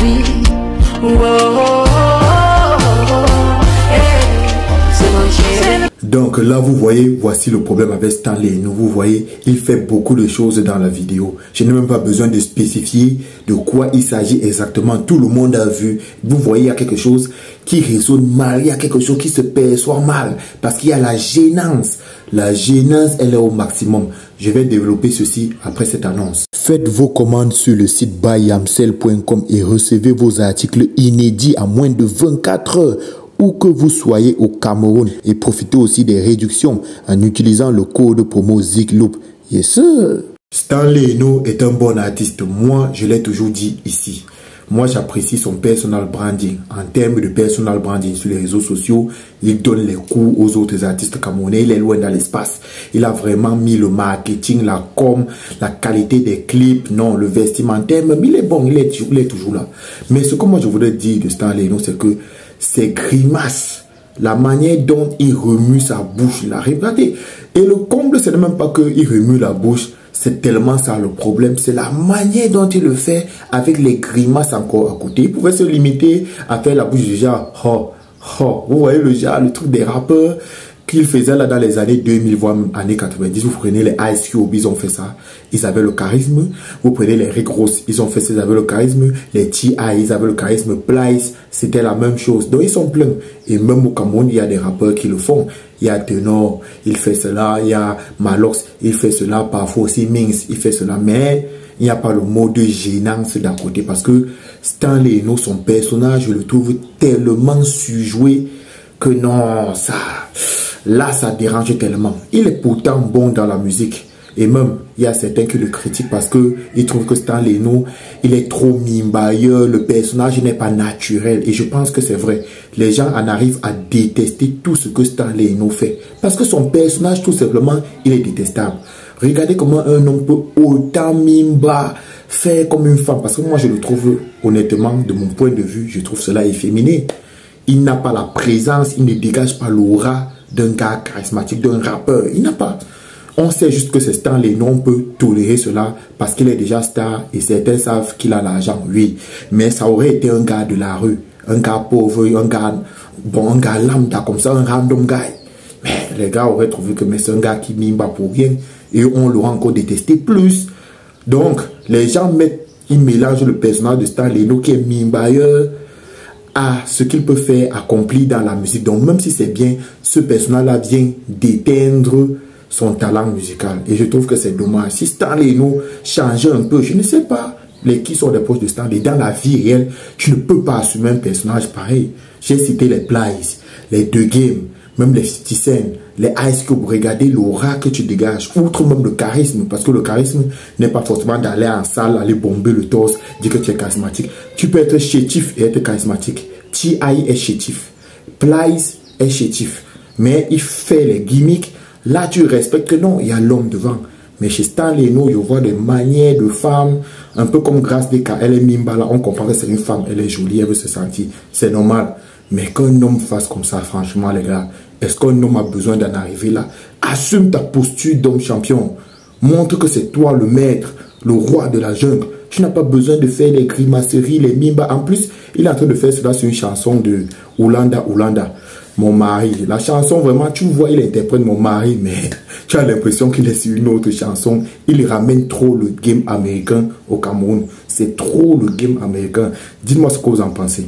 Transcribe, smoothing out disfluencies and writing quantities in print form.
vie. Donc là vous voyez, voici le problème avec Stanley Hainaut. Vous voyez, il fait beaucoup de choses dans la vidéo. Je n'ai même pas besoin de spécifier de quoi il s'agit exactement. Tout le monde a vu. Vous voyez, il y a quelque chose qui résonne mal. Il y a quelque chose qui se perçoit mal. Parce qu'il y a la gênance. La gênance, elle est au maximum. Je vais développer ceci après cette annonce. Faites vos commandes sur le site buyamsel.com et recevez vos articles inédits à moins de 24 heures. Où que vous soyez au Cameroun, et profitez aussi des réductions en utilisant le code promo ZIGLOOP. Yes sir. Stanley Hainaut est un bon artiste. Moi, je l'ai toujours dit ici. Moi, j'apprécie son personal branding. En termes de personal branding sur les réseaux sociaux, il donne les coups aux autres artistes camerounais. Il est loin dans l'espace. Il a vraiment mis le marketing, la com, la qualité des clips, non, le vestimentaire. Même il est bon, il est toujours là. Mais ce que moi je voudrais dire de Stanley Hainaut, c'est que ses grimaces, la manière dont il remue sa bouche, là, regardez. Et le comble, c'est même pas qu'il remue la bouche, c'est tellement ça le problème, c'est la manière dont il le fait avec les grimaces encore à côté. Il pouvait se limiter à faire la bouche du genre, oh, oh. Vous voyez le genre, le truc des rappeurs qu'il faisait là dans les années 2000, voire années 90. Vous prenez les Ice Cube, ils ont fait ça. Ils avaient le charisme. Vous prenez les Rick Ross, ils ont fait ça, ils avaient le charisme. Les T.I., ils avaient le charisme. Plies, c'était la même chose. Donc ils sont pleins. Et même au Cameroun, il y a des rappeurs qui le font. Il y a Tenor, il fait cela. Il y a Malox, il fait cela. Parfois aussi Minx, il fait cela. Mais il n'y a pas le mot de gênance d'à côté. Parce que Stanley Hainaut, son personnage, je le trouve tellement surjoué que non, ça... Là, ça dérange tellement. Il est pourtant bon dans la musique. Et même, il y a certains qui le critiquent parce qu'ils trouvent que Stanley Hainaut, il est trop mimbailleur. Le personnage n'est pas naturel. Et je pense que c'est vrai. Les gens en arrivent à détester tout ce que Stanley Hainaut fait. Parce que son personnage, tout simplement, il est détestable. Regardez comment un homme peut autant mimba, faire comme une femme. Parce que moi, je le trouve, honnêtement, de mon point de vue, je trouve cela efféminé. Il n'a pas la présence, il ne dégage pas l'aura d'un gars charismatique, d'un rappeur. Il n'a pas. On sait juste que c'est Stanley Hainaut, on peut tolérer cela parce qu'il est déjà star et certains savent qu'il a l'argent, oui. Mais ça aurait été un gars de la rue, un gars pauvre, un gars, bon, un gars lambda comme ça, un random guy. Mais les gars auraient trouvé que c'est un gars qui mime pas pour rien et on l'aurait encore détesté plus. Donc, les gens ils mélangent le personnage de Stanley Hainaut qui est mimbailleur à ce qu'il peut faire accompli dans la musique. Donc même si c'est bien, ce personnage-là vient d'éteindre son talent musical. Et je trouve que c'est dommage. Si Stanley Hainaut changeait un peu, je ne sais pas qui sont les proches de Stanley. Dans la vie réelle, tu ne peux pas assumer un personnage pareil. J'ai cité les Plies, les The Game, même les 50 Cent, les Ice Cube. Regardez l'aura que tu dégages. Outre même le charisme, parce que le charisme n'est pas forcément d'aller en salle, aller bomber le torse, dire que tu es charismatique. Tu peux être chétif et être charismatique. T.I. est chétif. Plies est chétif. Mais il fait les gimmicks. Là, tu respectes que non, il y a l'homme devant. Mais chez Stanley Hainaut, je vois des manières de femme, un peu comme Grace Deka. Elle est mimba là, on comprend que c'est une femme, elle est jolie, elle veut se sentir. C'est normal. Mais qu'un homme fasse comme ça, franchement, les gars, est-ce qu'un homme a besoin d'en arriver là? Assume ta posture d'homme champion. Montre que c'est toi le maître, le roi de la jungle. Tu n'as pas besoin de faire les grimaceries, les mimbas. En plus, il est en train de faire cela sur une chanson de Oulanda, mon mari. La chanson, vraiment, tu vois, il interprète mon mari, mais tu as l'impression qu'il est sur une autre chanson. Il ramène trop le game américain au Cameroun. C'est trop le game américain. Dites-moi ce que vous en pensez.